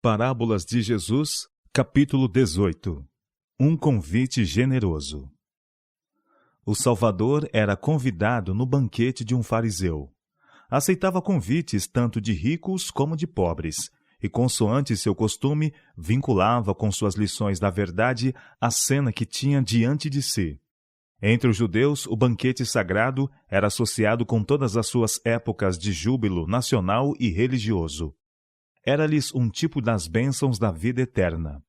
Parábolas de Jesus, capítulo 18. Um convite generoso. O Salvador era convidado no banquete de um fariseu. Aceitava convites tanto de ricos como de pobres, e, consoante seu costume, vinculava com suas lições da verdade a cena que tinha diante de si. Entre os judeus, o banquete sagrado era associado com todas as suas épocas de júbilo nacional e religioso. Era-lhes um tipo das bênçãos da vida eterna.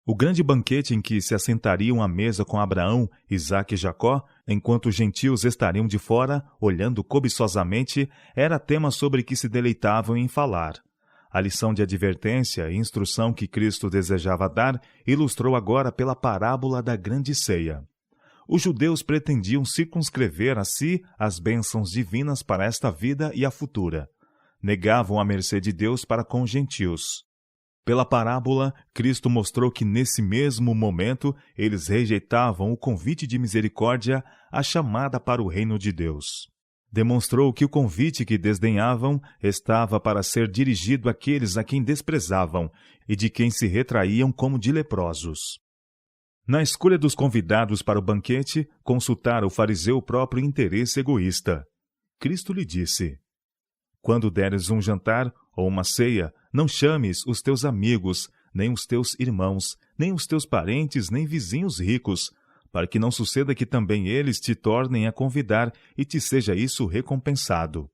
O grande banquete em que se assentariam à mesa com Abraão, Isaque e Jacó, enquanto os gentios estariam de fora, olhando cobiçosamente, era tema sobre que se deleitavam em falar. A lição de advertência e instrução que Cristo desejava dar ilustrou agora pela parábola da grande ceia. Os judeus pretendiam circunscrever a si as bênçãos divinas para esta vida e a futura. Negavam a mercê de Deus para com os gentios. Pela parábola, Cristo mostrou que nesse mesmo momento eles rejeitavam o convite de misericórdia, a chamada para o reino de Deus. Demonstrou que o convite que desdenhavam estava para ser dirigido àqueles a quem desprezavam e de quem se retraíam como de leprosos. Na escolha dos convidados para o banquete, consultara o fariseu o próprio interesse egoísta. Cristo lhe disse: quando deres um jantar ou uma ceia, não chames os teus amigos, nem os teus irmãos, nem os teus parentes, nem vizinhos ricos, para que não suceda que também eles te tornem a convidar e te seja isso recompensado.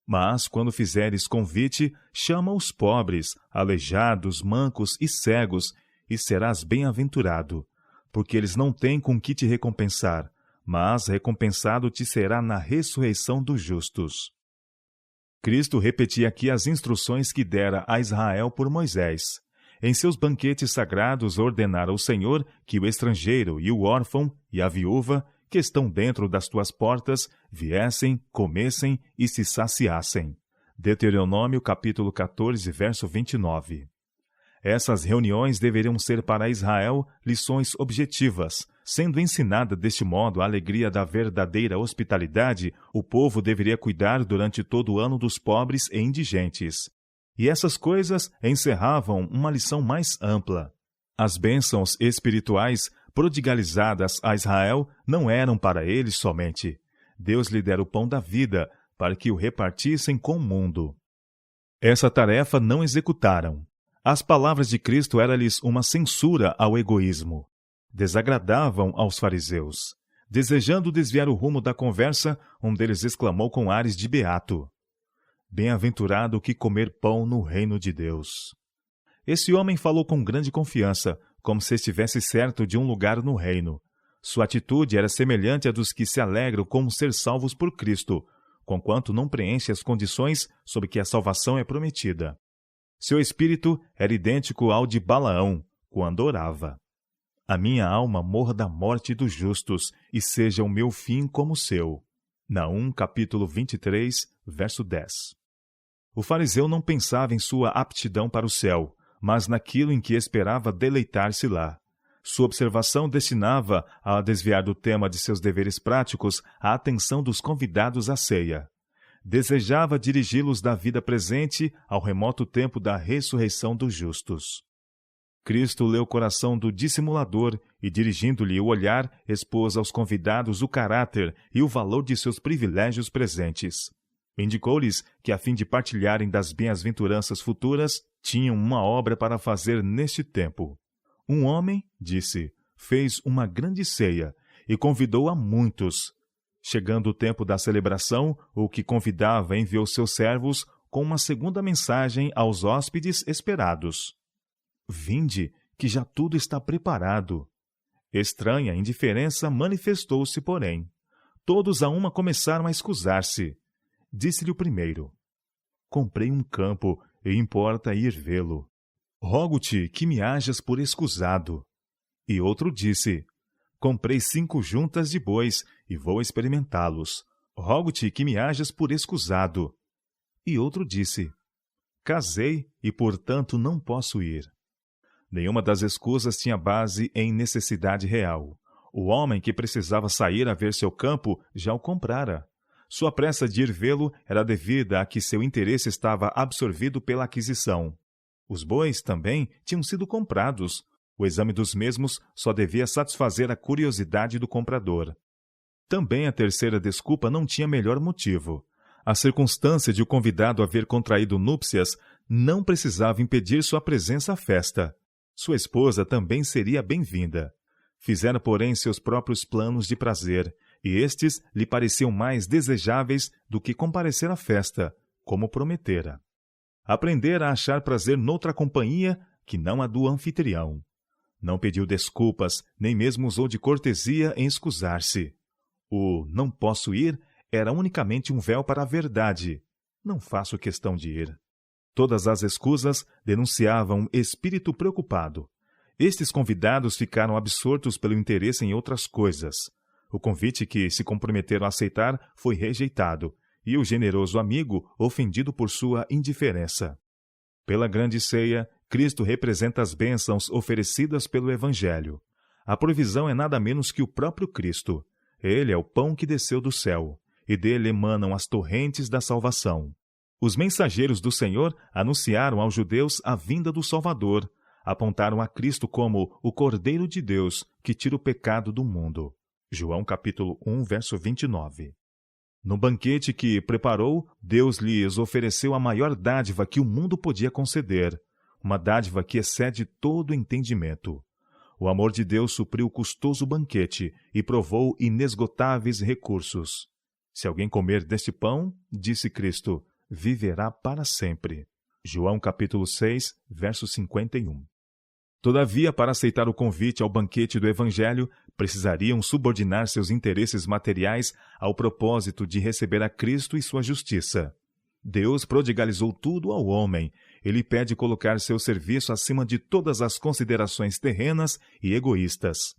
Mas, quando fizeres convite, chama os pobres, aleijados, mancos e cegos, e serás bem-aventurado, porque eles não têm com que te recompensar, mas recompensado te será na ressurreição dos justos. Cristo repetia aqui as instruções que dera a Israel por Moisés. Em seus banquetes sagrados ordenara o Senhor que o estrangeiro e o órfão e a viúva, que estão dentro das tuas portas, viessem, comessem e se saciassem. Deuteronômio capítulo 14, verso 29. Essas reuniões deveriam ser para Israel lições objetivas. Sendo ensinada deste modo a alegria da verdadeira hospitalidade, o povo deveria cuidar durante todo o ano dos pobres e indigentes. E essas coisas encerravam uma lição mais ampla. As bênçãos espirituais prodigalizadas a Israel não eram para eles somente. Deus lhe dera o pão da vida, para que o repartissem com o mundo. Essa tarefa não executaram. As palavras de Cristo eram-lhes uma censura ao egoísmo. Desagradavam aos fariseus. Desejando desviar o rumo da conversa, um deles exclamou com ares de beato: bem-aventurado o que comer pão no reino de Deus. Esse homem falou com grande confiança, como se estivesse certo de um lugar no reino. Sua atitude era semelhante à dos que se alegram como ser salvos por Cristo, conquanto não preenche as condições sob que a salvação é prometida. Seu espírito era idêntico ao de Balaão, quando orava: a minha alma morra da morte dos justos, e seja o meu fim como o seu. Naum, capítulo 23, verso 10. O fariseu não pensava em sua aptidão para o céu, mas naquilo em que esperava deleitar-se lá. Sua observação destinava a desviar do tema de seus deveres práticos a atenção dos convidados à ceia. Desejava dirigi-los da vida presente ao remoto tempo da ressurreição dos justos. Cristo leu o coração do dissimulador e, dirigindo-lhe o olhar, expôs aos convidados o caráter e o valor de seus privilégios presentes. Indicou-lhes que, a fim de partilharem das bem-aventuranças futuras, tinham uma obra para fazer neste tempo. Um homem, disse, fez uma grande ceia e convidou a muitos. Chegando o tempo da celebração, o que convidava enviou seus servos com uma segunda mensagem aos hóspedes esperados: vinde, que já tudo está preparado. Estranha indiferença manifestou-se, porém. Todos a uma começaram a escusar-se. Disse-lhe o primeiro: comprei um campo e importa ir vê-lo. Rogo-te que me hajas por escusado. E outro disse: comprei 5 juntas de bois e vou experimentá-los. Rogo-te que me hajas por escusado. E outro disse: casei e, portanto, não posso ir. Nenhuma das escusas tinha base em necessidade real. O homem que precisava sair a ver seu campo já o comprara. Sua pressa de ir vê-lo era devida a que seu interesse estava absorvido pela aquisição. Os bois também tinham sido comprados. O exame dos mesmos só devia satisfazer a curiosidade do comprador. Também a terceira desculpa não tinha melhor motivo. A circunstância de o convidado haver contraído núpcias não precisava impedir sua presença à festa. Sua esposa também seria bem-vinda. Fizera, porém, seus próprios planos de prazer, e estes lhe pareciam mais desejáveis do que comparecer à festa, como prometera. Aprendera a achar prazer noutra companhia que não a do anfitrião. Não pediu desculpas, nem mesmo usou de cortesia em escusar-se. O "não posso ir" era unicamente um véu para a verdade. Não faço questão de ir. Todas as escusas denunciavam espírito preocupado. Estes convidados ficaram absortos pelo interesse em outras coisas. O convite que se comprometeram a aceitar foi rejeitado, e o generoso amigo ofendido por sua indiferença. Pela grande ceia, Cristo representa as bênçãos oferecidas pelo Evangelho. A provisão é nada menos que o próprio Cristo. Ele é o pão que desceu do céu, e dele emanam as torrentes da salvação. Os mensageiros do Senhor anunciaram aos judeus a vinda do Salvador, apontaram a Cristo como o Cordeiro de Deus que tira o pecado do mundo. João capítulo 1, verso 29. No banquete que preparou, Deus lhes ofereceu a maior dádiva que o mundo podia conceder, uma dádiva que excede todo entendimento. O amor de Deus supriu o custoso banquete e provou inesgotáveis recursos. Se alguém comer deste pão, disse Cristo, viverá para sempre. João capítulo 6, verso 51. Todavia, para aceitar o convite ao banquete do Evangelho, precisariam subordinar seus interesses materiais ao propósito de receber a Cristo e sua justiça. Deus prodigalizou tudo ao homem. Ele pede colocar seu serviço acima de todas as considerações terrenas e egoístas.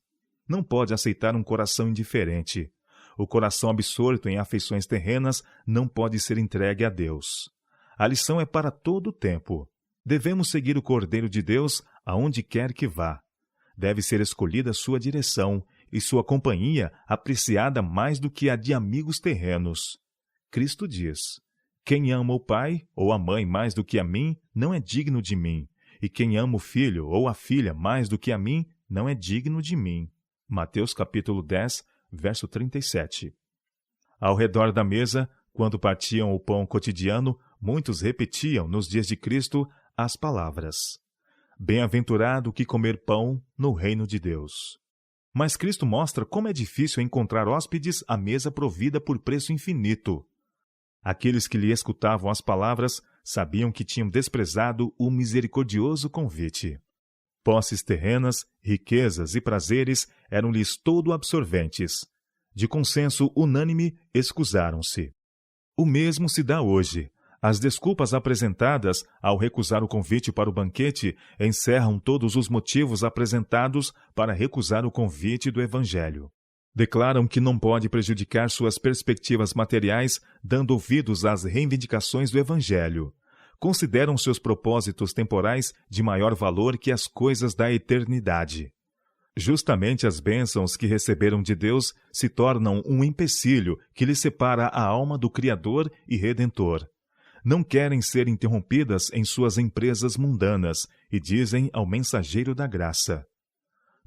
Não pode aceitar um coração indiferente. O coração absorto em afeições terrenas não pode ser entregue a Deus. A lição é para todo o tempo. Devemos seguir o Cordeiro de Deus aonde quer que vá. Deve ser escolhida sua direção e sua companhia apreciada mais do que a de amigos terrenos. Cristo diz: quem ama o pai ou a mãe mais do que a mim, não é digno de mim, e quem ama o filho ou a filha mais do que a mim, não é digno de mim. Mateus capítulo 10, verso 37. Ao redor da mesa, quando partiam o pão cotidiano, muitos repetiam, nos dias de Cristo, as palavras: bem-aventurado o que comer pão no reino de Deus. Mas Cristo mostra como é difícil encontrar hóspedes à mesa provida por preço infinito. Aqueles que lhe escutavam as palavras sabiam que tinham desprezado o misericordioso convite. Posses terrenas, riquezas e prazeres eram-lhes todo absorventes. De consenso unânime, excusaram-se. O mesmo se dá hoje. As desculpas apresentadas ao recusar o convite para o banquete encerram todos os motivos apresentados para recusar o convite do Evangelho. Declaram que não pode prejudicar suas perspectivas materiais dando ouvidos às reivindicações do Evangelho. Consideram seus propósitos temporais de maior valor que as coisas da eternidade. Justamente as bênçãos que receberam de Deus se tornam um empecilho que lhes separa a alma do Criador e Redentor. Não querem ser interrompidas em suas empresas mundanas e dizem ao mensageiro da graça: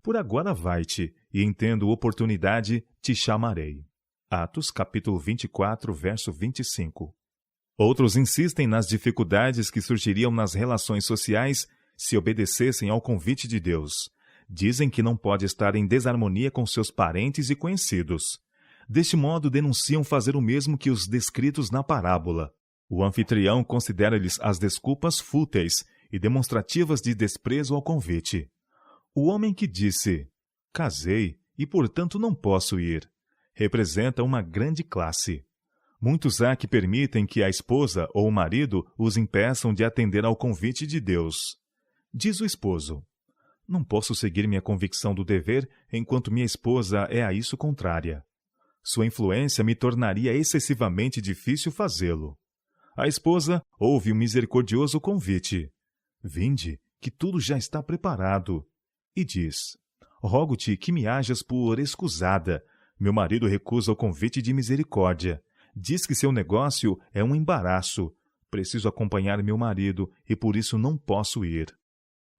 por agora vai-te, e em tendo oportunidade te chamarei. Atos capítulo 24, verso 25. Outros insistem nas dificuldades que surgiriam nas relações sociais se obedecessem ao convite de Deus. Dizem que não pode estar em desarmonia com seus parentes e conhecidos. Deste modo, denunciam fazer o mesmo que os descritos na parábola. O anfitrião considera-lhes as desculpas fúteis e demonstrativas de desprezo ao convite. O homem que disse, casei e, portanto, não posso ir, representa uma grande classe. Muitos há que permitem que a esposa ou o marido os impeçam de atender ao convite de Deus. Diz o esposo, não posso seguir minha convicção do dever enquanto minha esposa é a isso contrária. Sua influência me tornaria excessivamente difícil fazê-lo. A esposa ouve o misericordioso convite. Vinde, que tudo já está preparado. E diz, rogo-te que me hajas por escusada. Meu marido recusa o convite de misericórdia. Diz que seu negócio é um embaraço. preciso acompanhar meu marido e por isso não posso ir.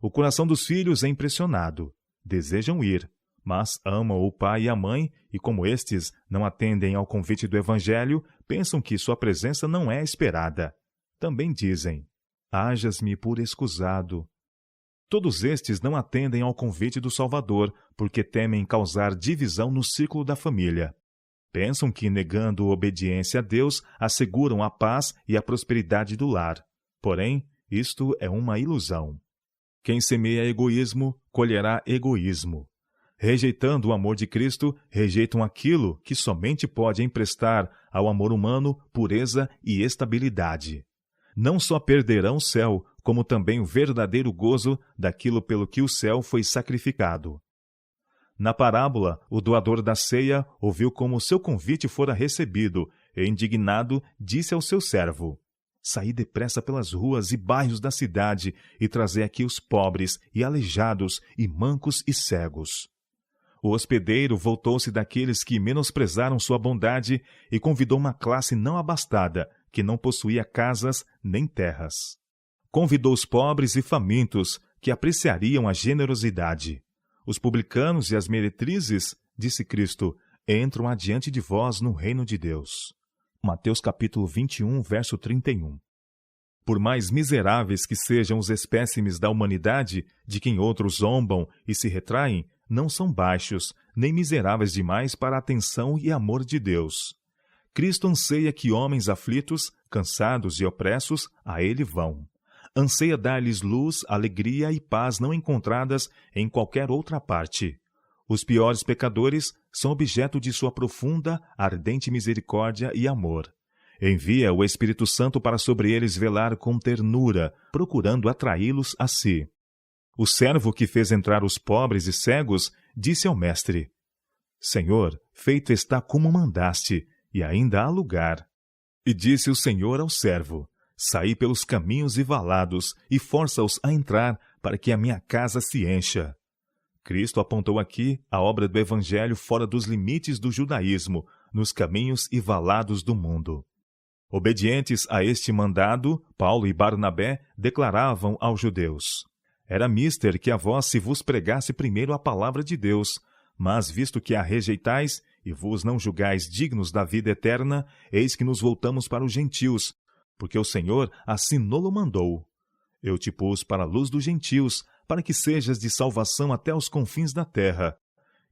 O coração dos filhos é impressionado. Desejam ir, mas amam o pai e a mãe e, como estes não atendem ao convite do Evangelho, pensam que sua presença não é esperada. Também dizem: hajas-me por escusado. Todos estes não atendem ao convite do Salvador, porque temem causar divisão no círculo da família. Pensam que, negando obediência a Deus, asseguram a paz e a prosperidade do lar. Porém, isto é uma ilusão. Quem semeia egoísmo, colherá egoísmo. Rejeitando o amor de Cristo, rejeitam aquilo que somente pode emprestar ao amor humano pureza e estabilidade. Não só perderão o céu, como também o verdadeiro gozo daquilo pelo que o céu foi sacrificado. Na parábola, o doador da ceia ouviu como seu convite fora recebido e, indignado, disse ao seu servo: saí depressa pelas ruas e bairros da cidade e trazei aqui os pobres e aleijados e mancos e cegos. O hospedeiro voltou-se daqueles que menosprezaram sua bondade e convidou uma classe não abastada, que não possuía casas nem terras. Convidou os pobres e famintos, que apreciariam a generosidade. Os publicanos e as meretrizes, disse Cristo, entram adiante de vós no reino de Deus. Mateus capítulo 21, verso 31. Por mais miseráveis que sejam os espécimes da humanidade, de quem outros zombam e se retraem, não são baixos, nem miseráveis demais para a atenção e amor de Deus. Cristo anseia que homens aflitos, cansados e opressos a Ele vão. Anseia dar-lhes luz, alegria e paz não encontradas em qualquer outra parte. Os piores pecadores são objeto de sua profunda, ardente misericórdia e amor. Envia o Espírito Santo para sobre eles velar com ternura, procurando atraí-los a si. O servo que fez entrar os pobres e cegos disse ao mestre: Senhor, feito está como mandaste, e ainda há lugar. E disse o Senhor ao servo: saí pelos caminhos e valados, e força-os a entrar, para que a minha casa se encha. Cristo apontou aqui a obra do Evangelho fora dos limites do judaísmo, nos caminhos e valados do mundo. Obedientes a este mandado, Paulo e Barnabé declaravam aos judeus: era mister que a vós se vos pregasse primeiro a palavra de Deus, mas visto que a rejeitais e vos não julgais dignos da vida eterna, eis que nos voltamos para os gentios, porque o Senhor assim nolo mandou. Eu te pus para a luz dos gentios, para que sejas de salvação até os confins da terra.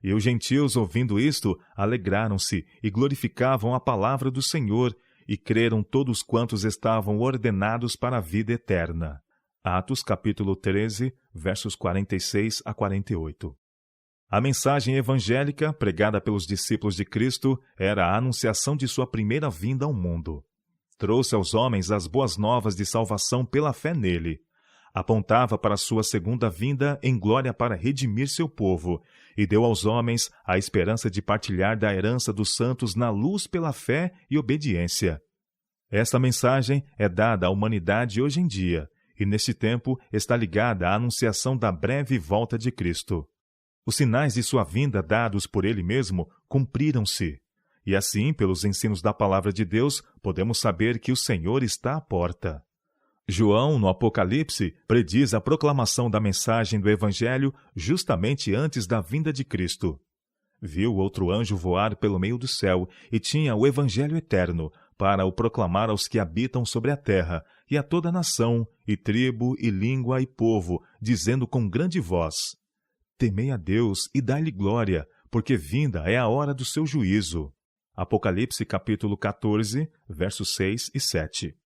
E os gentios, ouvindo isto, alegraram-se e glorificavam a palavra do Senhor, e creram todos quantos estavam ordenados para a vida eterna. Atos capítulo 13, versos 46 a 48. A mensagem evangélica, pregada pelos discípulos de Cristo, era a anunciação de sua primeira vinda ao mundo. Trouxe aos homens as boas novas de salvação pela fé nele. Apontava para sua segunda vinda em glória para redimir seu povo, e deu aos homens a esperança de partilhar da herança dos santos na luz pela fé e obediência. Esta mensagem é dada à humanidade hoje em dia, e neste tempo está ligada à anunciação da breve volta de Cristo. Os sinais de sua vinda dados por ele mesmo cumpriram-se. E assim, pelos ensinos da palavra de Deus, podemos saber que o Senhor está à porta. João, no Apocalipse, prediz a proclamação da mensagem do Evangelho justamente antes da vinda de Cristo. Viu outro anjo voar pelo meio do céu e tinha o Evangelho eterno para o proclamar aos que habitam sobre a terra e a toda nação, e tribo, e língua, e povo, dizendo com grande voz: temei a Deus e dai-lhe glória, porque vinda é a hora do seu juízo. Apocalipse capítulo 14, versos 6 e 7.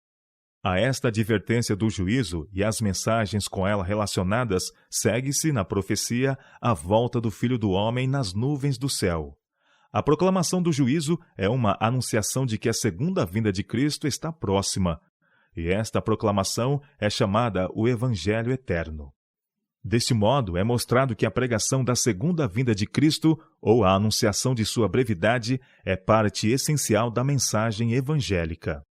A esta advertência do juízo e as mensagens com ela relacionadas, segue-se na profecia a volta do Filho do Homem nas nuvens do céu. A proclamação do juízo é uma anunciação de que a segunda vinda de Cristo está próxima, e esta proclamação é chamada o Evangelho Eterno. Deste modo, é mostrado que a pregação da segunda vinda de Cristo, ou a anunciação de sua brevidade, é parte essencial da mensagem evangélica.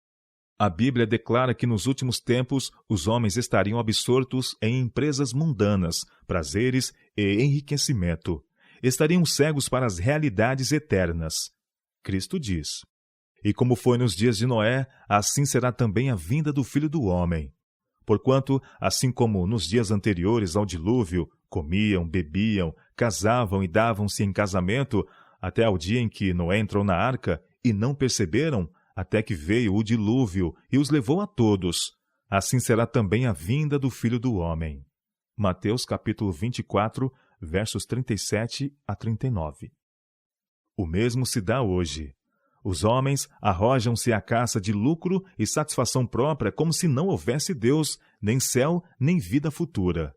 A Bíblia declara que nos últimos tempos os homens estariam absortos em empresas mundanas, prazeres e enriquecimento. Estariam cegos para as realidades eternas. Cristo diz: E como foi nos dias de Noé, assim será também a vinda do Filho do Homem. Porquanto, assim como nos dias anteriores ao dilúvio, comiam, bebiam, casavam e davam-se em casamento, até ao dia em que Noé entrou na arca, e não perceberam, até que veio o dilúvio e os levou a todos. Assim será também a vinda do Filho do Homem. Mateus capítulo 24, versos 37 a 39. O mesmo se dá hoje. Os homens arrojam-se à caça de lucro e satisfação própria como se não houvesse Deus, nem céu, nem vida futura.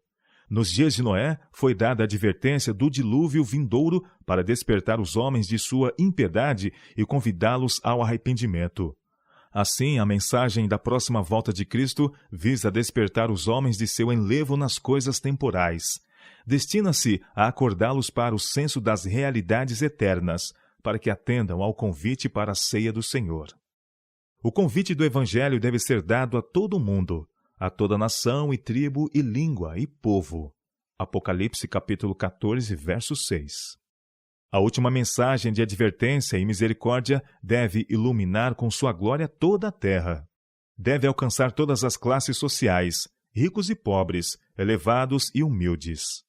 Nos dias de Noé, foi dada a advertência do dilúvio vindouro para despertar os homens de sua impiedade e convidá-los ao arrependimento. Assim, a mensagem da próxima volta de Cristo visa despertar os homens de seu enlevo nas coisas temporais. Destina-se a acordá-los para o senso das realidades eternas, para que atendam ao convite para a ceia do Senhor. O convite do Evangelho deve ser dado a todo mundo, a toda nação e tribo e língua e povo. Apocalipse capítulo 14, verso 6. A última mensagem de advertência e misericórdia deve iluminar com sua glória toda a terra. Deve alcançar todas as classes sociais, ricos e pobres, elevados e humildes.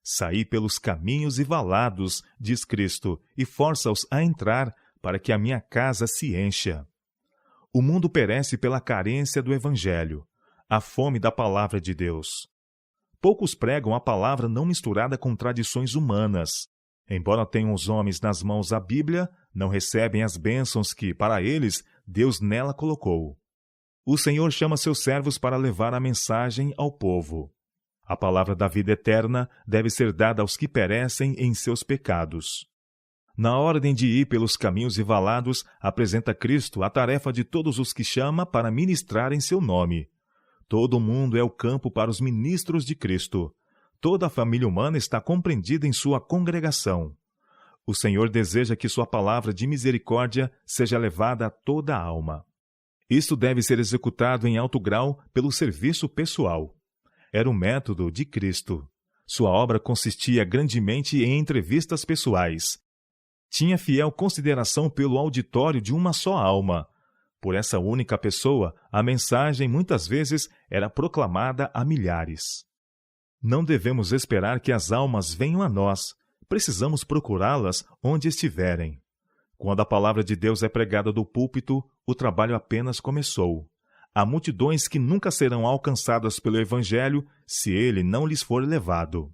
Saí pelos caminhos e valados, diz Cristo, e força-os a entrar, para que a minha casa se encha. O mundo perece pela carência do Evangelho, a fome da palavra de Deus. Poucos pregam a palavra não misturada com tradições humanas. Embora tenham os homens nas mãos a Bíblia, não recebem as bênçãos que, para eles, Deus nela colocou. O Senhor chama seus servos para levar a mensagem ao povo. A palavra da vida eterna deve ser dada aos que perecem em seus pecados. Na ordem de ir pelos caminhos e valados, apresenta Cristo a tarefa de todos os que chama para ministrar em seu nome. Todo o mundo é o campo para os ministros de Cristo. Toda a família humana está compreendida em sua congregação. O Senhor deseja que sua palavra de misericórdia seja levada a toda a alma. Isto deve ser executado em alto grau pelo serviço pessoal. Era o método de Cristo. Sua obra consistia grandemente em entrevistas pessoais. Tinha fiel consideração pelo auditório de uma só alma. Por essa única pessoa, a mensagem muitas vezes era proclamada a milhares. Não devemos esperar que as almas venham a nós. Precisamos procurá-las onde estiverem. Quando a palavra de Deus é pregada do púlpito, o trabalho apenas começou. Há multidões que nunca serão alcançadas pelo Evangelho se ele não lhes for levado.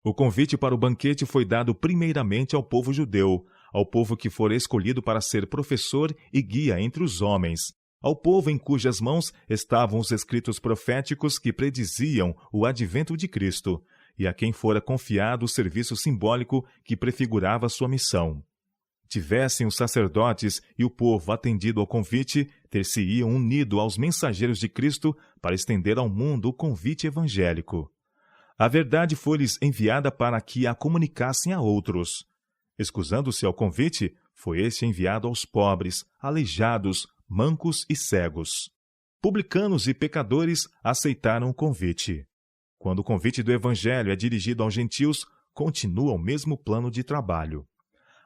O convite para o banquete foi dado primeiramente ao povo judeu, ao povo que for escolhido para ser professor e guia entre os homens, ao povo em cujas mãos estavam os escritos proféticos que prediziam o advento de Cristo, e a quem fora confiado o serviço simbólico que prefigurava sua missão. Tivessem os sacerdotes e o povo atendido ao convite, ter-se-iam unido aos mensageiros de Cristo para estender ao mundo o convite evangélico. A verdade foi-lhes enviada para que a comunicassem a outros. Escusando-se ao convite, foi este enviado aos pobres, aleijados, mancos e cegos. Publicanos e pecadores aceitaram o convite. Quando o convite do Evangelho é dirigido aos gentios, continua o mesmo plano de trabalho.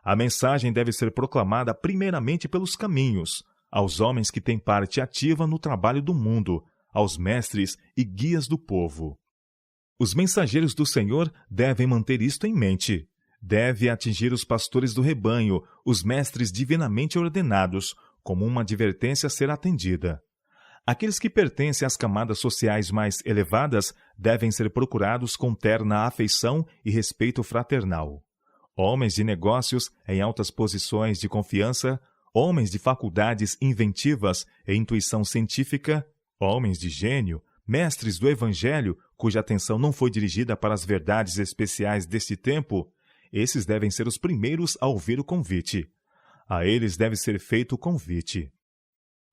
A mensagem deve ser proclamada primeiramente pelos caminhos, aos homens que têm parte ativa no trabalho do mundo, aos mestres e guias do povo. Os mensageiros do Senhor devem manter isto em mente. Deve atingir os pastores do rebanho, os mestres divinamente ordenados, como uma advertência a ser atendida. Aqueles que pertencem às camadas sociais mais elevadas devem ser procurados com terna afeição e respeito fraternal. Homens de negócios em altas posições de confiança, homens de faculdades inventivas e intuição científica, homens de gênio, mestres do Evangelho, cuja atenção não foi dirigida para as verdades especiais deste tempo, esses devem ser os primeiros a ouvir o convite. A eles deve ser feito o convite.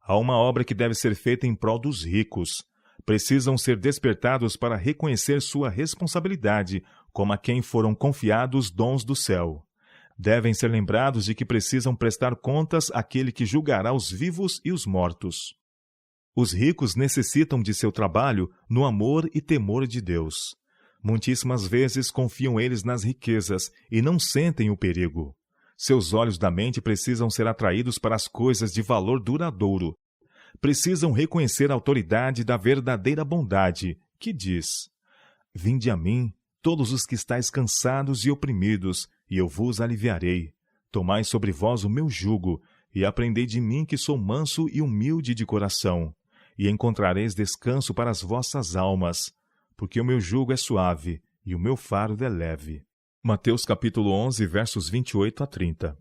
Há uma obra que deve ser feita em prol dos ricos. Precisam ser despertados para reconhecer sua responsabilidade, como a quem foram confiados dons do céu. Devem ser lembrados de que precisam prestar contas àquele que julgará os vivos e os mortos. Os ricos necessitam de seu trabalho no amor e temor de Deus. Muitíssimas vezes confiam eles nas riquezas e não sentem o perigo. Seus olhos da mente precisam ser atraídos para as coisas de valor duradouro. Precisam reconhecer a autoridade da verdadeira bondade, que diz: Vinde a mim, todos os que estáis cansados e oprimidos, e eu vos aliviarei. Tomai sobre vós o meu jugo, e aprendei de mim que sou manso e humilde de coração, e encontrareis descanso para as vossas almas, porque o meu jugo é suave e o meu fardo é leve. Mateus capítulo 11, versos 28 a 30.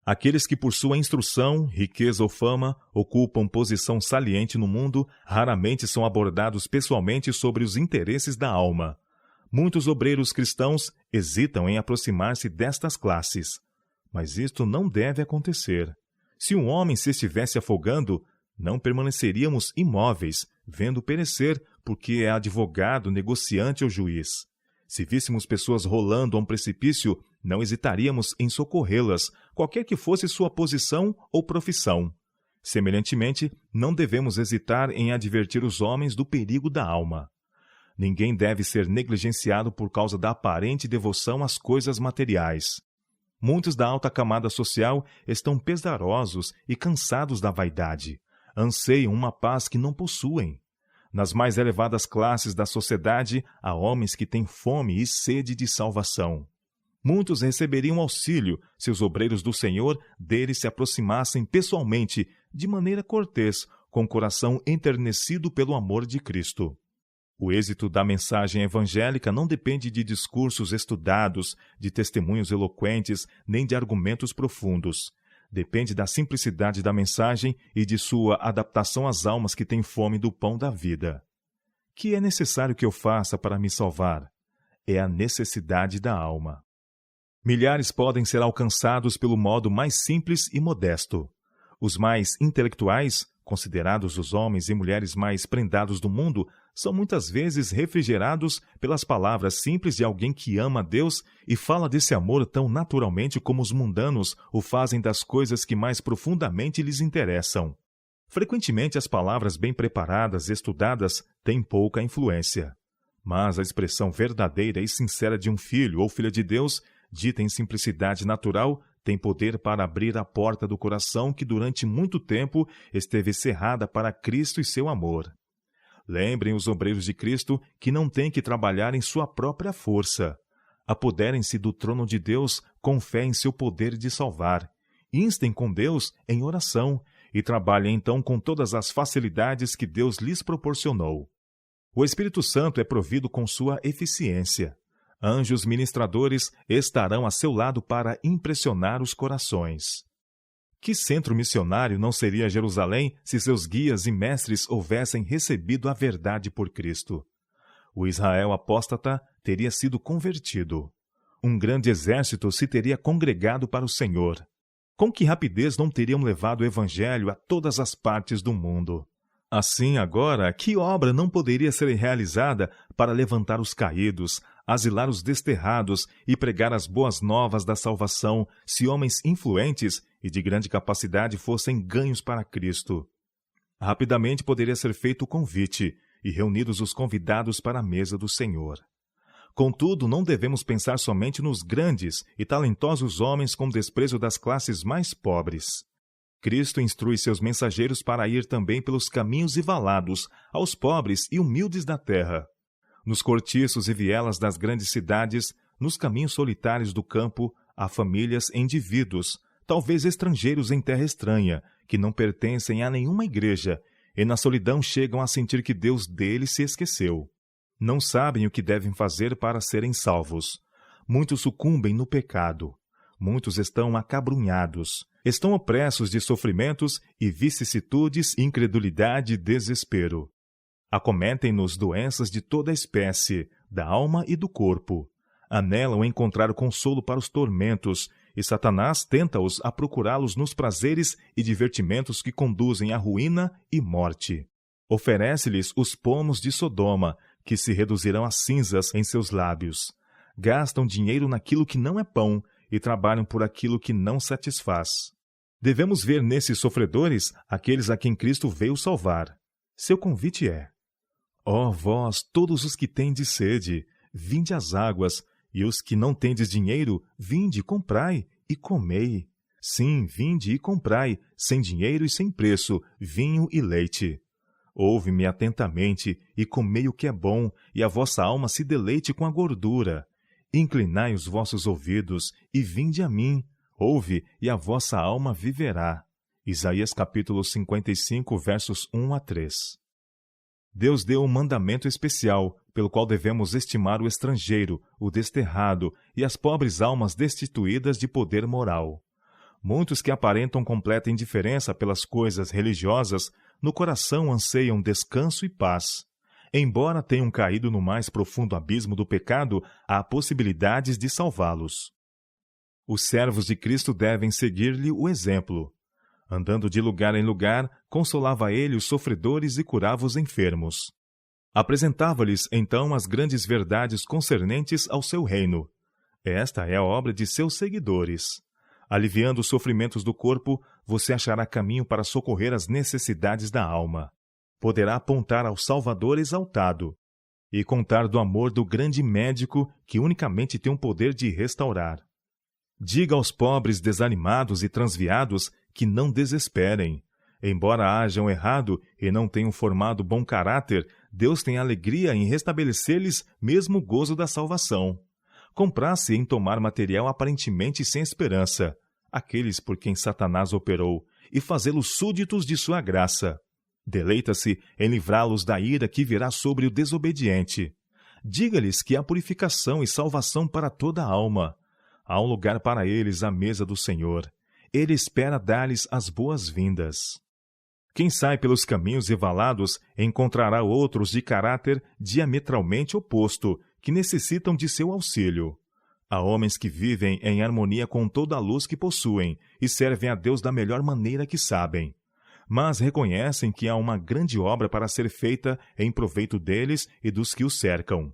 Aqueles que por sua instrução, riqueza ou fama, ocupam posição saliente no mundo, raramente são abordados pessoalmente sobre os interesses da alma. Muitos obreiros cristãos hesitam em aproximar-se destas classes. Mas isto não deve acontecer. Se um homem se estivesse afogando, não permaneceríamos imóveis, vendo perecer, porque é advogado, negociante ou juiz. Se víssemos pessoas rolando a um precipício, não hesitaríamos em socorrê-las, qualquer que fosse sua posição ou profissão. Semelhantemente, não devemos hesitar em advertir os homens do perigo da alma. Ninguém deve ser negligenciado por causa da aparente devoção às coisas materiais. Muitos da alta camada social estão pesarosos e cansados da vaidade. Anseiam uma paz que não possuem. Nas mais elevadas classes da sociedade, há homens que têm fome e sede de salvação. Muitos receberiam auxílio se os obreiros do Senhor deles se aproximassem pessoalmente, de maneira cortês, com o coração enternecido pelo amor de Cristo. O êxito da mensagem evangélica não depende de discursos estudados, de testemunhos eloquentes, nem de argumentos profundos. Depende da simplicidade da mensagem e de sua adaptação às almas que têm fome do pão da vida. Que é necessário que eu faça para me salvar? É a necessidade da alma. Milhares podem ser alcançados pelo modo mais simples e modesto. Os mais intelectuais, considerados os homens e mulheres mais prendados do mundo, são muitas vezes refrigerados pelas palavras simples de alguém que ama a Deus e fala desse amor tão naturalmente como os mundanos o fazem das coisas que mais profundamente lhes interessam. Frequentemente as palavras bem preparadas e estudadas têm pouca influência. Mas a expressão verdadeira e sincera de um filho ou filha de Deus, dita em simplicidade natural, tem poder para abrir a porta do coração que durante muito tempo esteve cerrada para Cristo e seu amor. Lembrem os obreiros de Cristo que não têm que trabalhar em sua própria força. Apoderem-se do trono de Deus com fé em seu poder de salvar. Instem com Deus em oração e trabalhem então com todas as facilidades que Deus lhes proporcionou. O Espírito Santo é provido com sua eficiência. Anjos ministradores estarão a seu lado para impressionar os corações. Que centro missionário não seria Jerusalém se seus guias e mestres houvessem recebido a verdade por Cristo? O Israel apóstata teria sido convertido. Um grande exército se teria congregado para o Senhor. Com que rapidez não teriam levado o Evangelho a todas as partes do mundo? Assim, agora, que obra não poderia ser realizada para levantar os caídos, asilar os desterrados e pregar as boas novas da salvação, se homens influentes e de grande capacidade fossem ganhos para Cristo? Rapidamente poderia ser feito o convite e reunidos os convidados para a mesa do Senhor. Contudo, não devemos pensar somente nos grandes e talentosos homens com desprezo das classes mais pobres. Cristo instrui seus mensageiros para ir também pelos caminhos e valados, aos pobres e humildes da terra. Nos cortiços e vielas das grandes cidades, nos caminhos solitários do campo, há famílias e indivíduos, talvez estrangeiros em terra estranha, que não pertencem a nenhuma igreja, e na solidão chegam a sentir que Deus deles se esqueceu. Não sabem o que devem fazer para serem salvos. Muitos sucumbem no pecado. Muitos estão acabrunhados. Estão opressos de sofrimentos e vicissitudes, incredulidade e desespero. Acometem-nos doenças de toda a espécie, da alma e do corpo. Anelam encontrar consolo para os tormentos, e Satanás tenta-os a procurá-los nos prazeres e divertimentos que conduzem à ruína e morte. Oferece-lhes os pomos de Sodoma, que se reduzirão a cinzas em seus lábios. Gastam dinheiro naquilo que não é pão e trabalham por aquilo que não satisfaz. Devemos ver nesses sofredores aqueles a quem Cristo veio salvar. Seu convite é: ó vós, todos os que tendes sede, vinde às águas, e os que não tendes dinheiro, vinde, comprai, e comei. Sim, vinde e comprai, sem dinheiro e sem preço, vinho e leite. Ouve-me atentamente, e comei o que é bom, e a vossa alma se deleite com a gordura. Inclinai os vossos ouvidos, e vinde a mim. Ouve, e a vossa alma viverá. Isaías capítulo 55, versos 1 a 3. Deus deu um mandamento especial, pelo qual devemos estimar o estrangeiro, o desterrado e as pobres almas destituídas de poder moral. Muitos que aparentam completa indiferença pelas coisas religiosas, no coração anseiam descanso e paz. Embora tenham caído no mais profundo abismo do pecado, há possibilidades de salvá-los. Os servos de Cristo devem seguir-lhe o exemplo. Andando de lugar em lugar, consolava ele os sofredores e curava os enfermos. Apresentava-lhes, então, as grandes verdades concernentes ao seu reino. Esta é a obra de seus seguidores. Aliviando os sofrimentos do corpo, você achará caminho para socorrer as necessidades da alma. Poderá apontar ao Salvador exaltado e contar do amor do grande médico que unicamente tem o poder de restaurar. Diga aos pobres desanimados e transviados que não desesperem. Embora hajam errado e não tenham formado bom caráter, Deus tem alegria em restabelecer-lhes mesmo o gozo da salvação. Compraz-se em tomar material aparentemente sem esperança, aqueles por quem Satanás operou, e fazê-los súditos de sua graça. Deleita-se em livrá-los da ira que virá sobre o desobediente. Diga-lhes que há purificação e salvação para toda a alma. Há um lugar para eles à mesa do Senhor. Ele espera dar-lhes as boas-vindas. Quem sai pelos caminhos evalados encontrará outros de caráter diametralmente oposto, que necessitam de seu auxílio. Há homens que vivem em harmonia com toda a luz que possuem e servem a Deus da melhor maneira que sabem. Mas reconhecem que há uma grande obra para ser feita em proveito deles e dos que os cercam.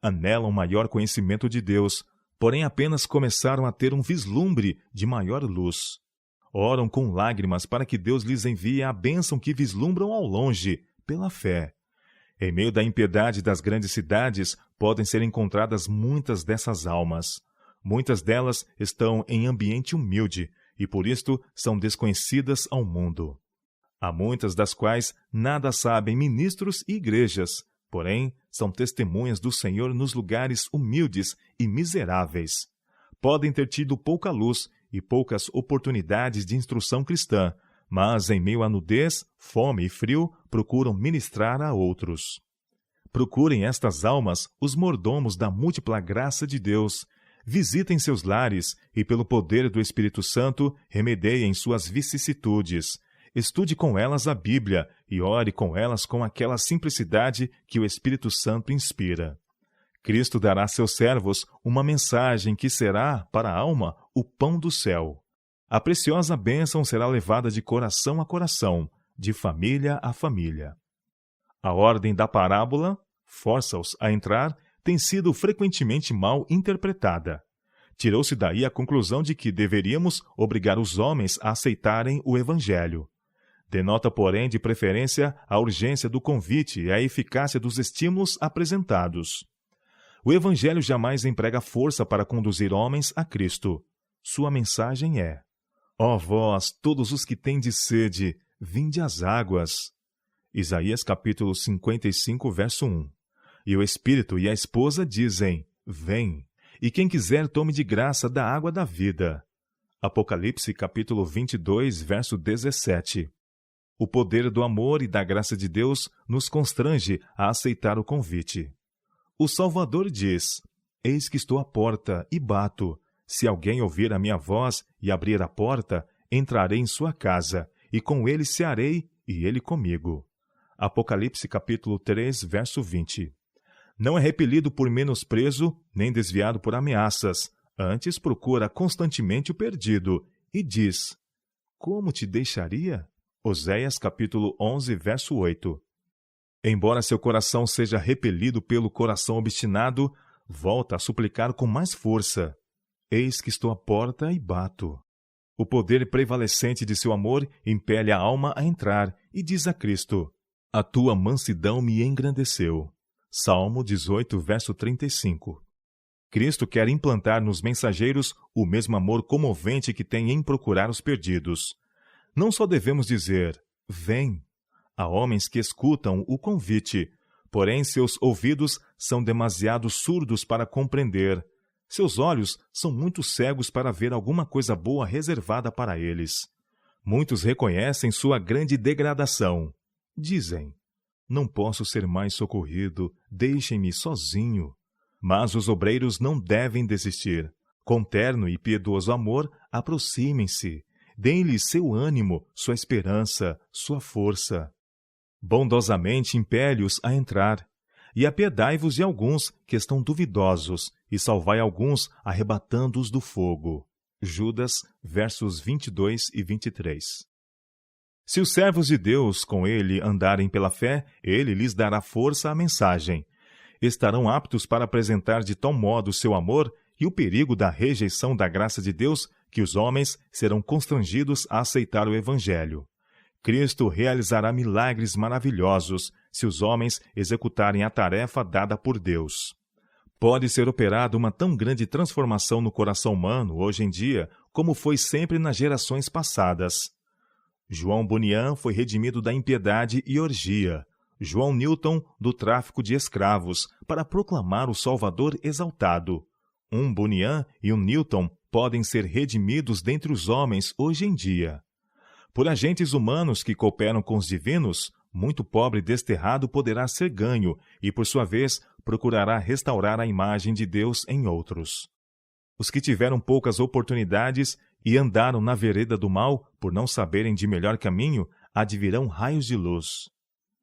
Anelam maior conhecimento de Deus, porém apenas começaram a ter um vislumbre de maior luz. Oram com lágrimas para que Deus lhes envie a bênção que vislumbram ao longe, pela fé. Em meio da impiedade das grandes cidades, podem ser encontradas muitas dessas almas. Muitas delas estão em ambiente humilde, e por isto são desconhecidas ao mundo. Há muitas das quais nada sabem ministros e igrejas, porém são testemunhas do Senhor nos lugares humildes e miseráveis. Podem ter tido pouca luz e poucas oportunidades de instrução cristã, mas em meio à nudez, fome e frio, procuram ministrar a outros. Procurem estas almas os mordomos da múltipla graça de Deus. Visitem seus lares e, pelo poder do Espírito Santo, remedeiem suas vicissitudes. Estude com elas a Bíblia e ore com elas com aquela simplicidade que o Espírito Santo inspira. Cristo dará a seus servos uma mensagem que será, para a alma, o pão do céu. A preciosa bênção será levada de coração a coração, de família a família. A ordem da parábola, força-os a entrar, tem sido frequentemente mal interpretada. Tirou-se daí a conclusão de que deveríamos obrigar os homens a aceitarem o Evangelho. Denota, porém, de preferência a urgência do convite e a eficácia dos estímulos apresentados. O Evangelho jamais emprega força para conduzir homens a Cristo. Sua mensagem é: ó vós, todos os que tendes sede, vinde às águas. Isaías capítulo 55, verso 1. E o Espírito e a esposa dizem: vem, e quem quiser tome de graça da água da vida. Apocalipse capítulo 22, verso 17. O poder do amor e da graça de Deus nos constrange a aceitar o convite. O Salvador diz: eis que estou à porta e bato. Se alguém ouvir a minha voz e abrir a porta, entrarei em sua casa, e com ele cearei, e ele comigo. Apocalipse capítulo 3, verso 20. Não é repelido por menosprezo, nem desviado por ameaças. Antes procura constantemente o perdido, e diz: como te deixaria? Oséias capítulo 11, verso 8. Embora seu coração seja repelido pelo coração obstinado, volta a suplicar com mais força: eis que estou à porta e bato. O poder prevalecente de seu amor impele a alma a entrar e diz a Cristo: a tua mansidão me engrandeceu. Salmo 18, verso 35. Cristo quer implantar nos mensageiros o mesmo amor comovente que tem em procurar os perdidos. Não só devemos dizer, vem. Há homens que escutam o convite, porém seus ouvidos são demasiado surdos para compreender. Seus olhos são muito cegos para ver alguma coisa boa reservada para eles. Muitos reconhecem sua grande degradação. Dizem, não posso ser mais socorrido, deixem-me sozinho. Mas os obreiros não devem desistir. Com terno e piedoso amor, aproximem-se. Deem-lhes seu ânimo, sua esperança, sua força. Bondosamente impele-os a entrar. E apiedai-vos de alguns que estão duvidosos, e salvai alguns, arrebatando-os do fogo. Judas, versos 22 e 23. Se os servos de Deus com ele andarem pela fé, ele lhes dará força à mensagem. Estarão aptos para apresentar de tal modo seu amor e o perigo da rejeição da graça de Deus que os homens serão constrangidos a aceitar o Evangelho. Cristo realizará milagres maravilhosos se os homens executarem a tarefa dada por Deus. Pode ser operada uma tão grande transformação no coração humano hoje em dia como foi sempre nas gerações passadas. João Bunyan foi redimido da impiedade e orgia. João Newton, do tráfico de escravos, para proclamar o Salvador exaltado. Um Bunyan e um Newton podem ser redimidos dentre os homens hoje em dia. Por agentes humanos que cooperam com os divinos, muito pobre desterrado poderá ser ganho e, por sua vez, procurará restaurar a imagem de Deus em outros. Os que tiveram poucas oportunidades e andaram na vereda do mal por não saberem de melhor caminho, advirão raios de luz.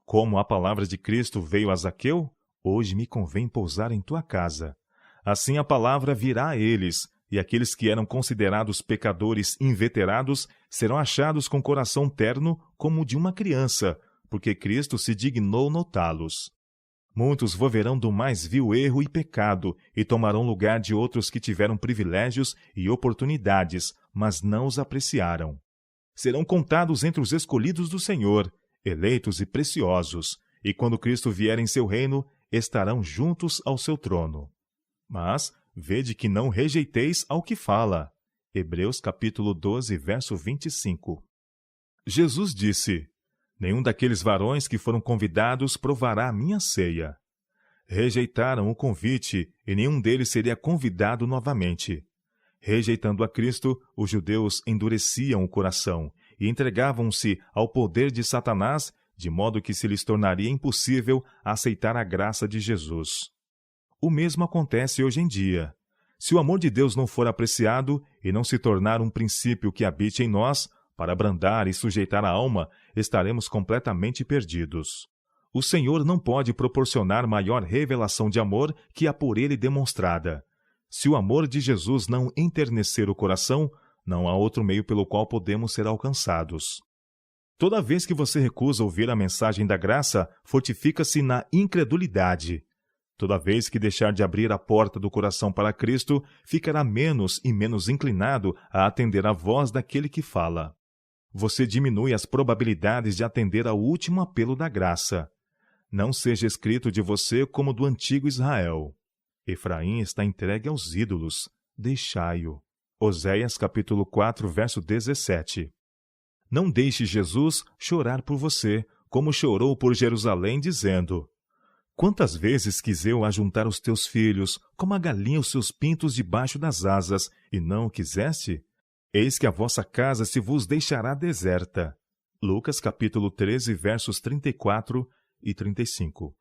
Como a palavra de Cristo veio a Zaqueu, hoje me convém pousar em tua casa. Assim a palavra virá a eles, e aqueles que eram considerados pecadores inveterados serão achados com coração terno como o de uma criança, porque Cristo se dignou notá-los. Muitos volverão do mais vil erro e pecado e tomarão lugar de outros que tiveram privilégios e oportunidades, mas não os apreciaram. Serão contados entre os escolhidos do Senhor, eleitos e preciosos, e quando Cristo vier em seu reino, estarão juntos ao seu trono. Mas vede que não rejeiteis ao que fala. Hebreus capítulo 12, verso 25. Jesus disse, nenhum daqueles varões que foram convidados provará a minha ceia. Rejeitaram o convite e nenhum deles seria convidado novamente. Rejeitando a Cristo, os judeus endureciam o coração e entregavam-se ao poder de Satanás, de modo que se lhes tornaria impossível aceitar a graça de Jesus. O mesmo acontece hoje em dia. Se o amor de Deus não for apreciado e não se tornar um princípio que habite em nós, para abrandar e sujeitar a alma, estaremos completamente perdidos. O Senhor não pode proporcionar maior revelação de amor que a por ele demonstrada. Se o amor de Jesus não enternecer o coração, não há outro meio pelo qual podemos ser alcançados. Toda vez que você recusa ouvir a mensagem da graça, fortifica-se na incredulidade. Toda vez que deixar de abrir a porta do coração para Cristo, ficará menos e menos inclinado a atender à voz daquele que fala. Você diminui as probabilidades de atender ao último apelo da graça. Não seja escrito de você como do antigo Israel. Efraim está entregue aos ídolos, deixai-o. Oséias capítulo 4, verso 17. Não deixe Jesus chorar por você, como chorou por Jerusalém, dizendo, quantas vezes quis eu ajuntar os teus filhos, como a galinha os seus pintos debaixo das asas, e não o quiseste? Eis que a vossa casa se vos deixará deserta. Lucas capítulo 13, versos 34 e 35.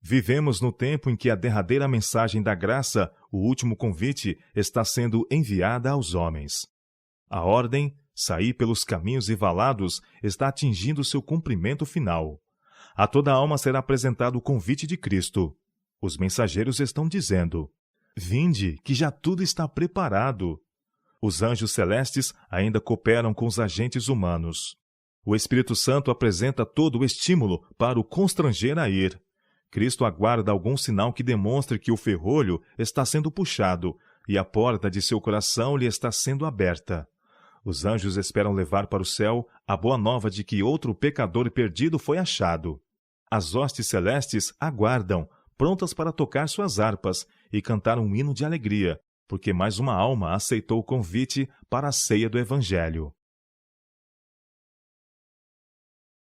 Vivemos no tempo em que a derradeira mensagem da graça, o último convite, está sendo enviada aos homens. A ordem, sair pelos caminhos e valados, está atingindo seu cumprimento final. A toda alma será apresentado o convite de Cristo. Os mensageiros estão dizendo, vinde, que já tudo está preparado. Os anjos celestes ainda cooperam com os agentes humanos. O Espírito Santo apresenta todo o estímulo para o constranger a ir. Cristo aguarda algum sinal que demonstre que o ferrolho está sendo puxado e a porta de seu coração lhe está sendo aberta. Os anjos esperam levar para o céu a boa nova de que outro pecador perdido foi achado. As hostes celestes aguardam prontas para tocar suas harpas e cantar um hino de alegria, porque mais uma alma aceitou o convite para a ceia do Evangelho.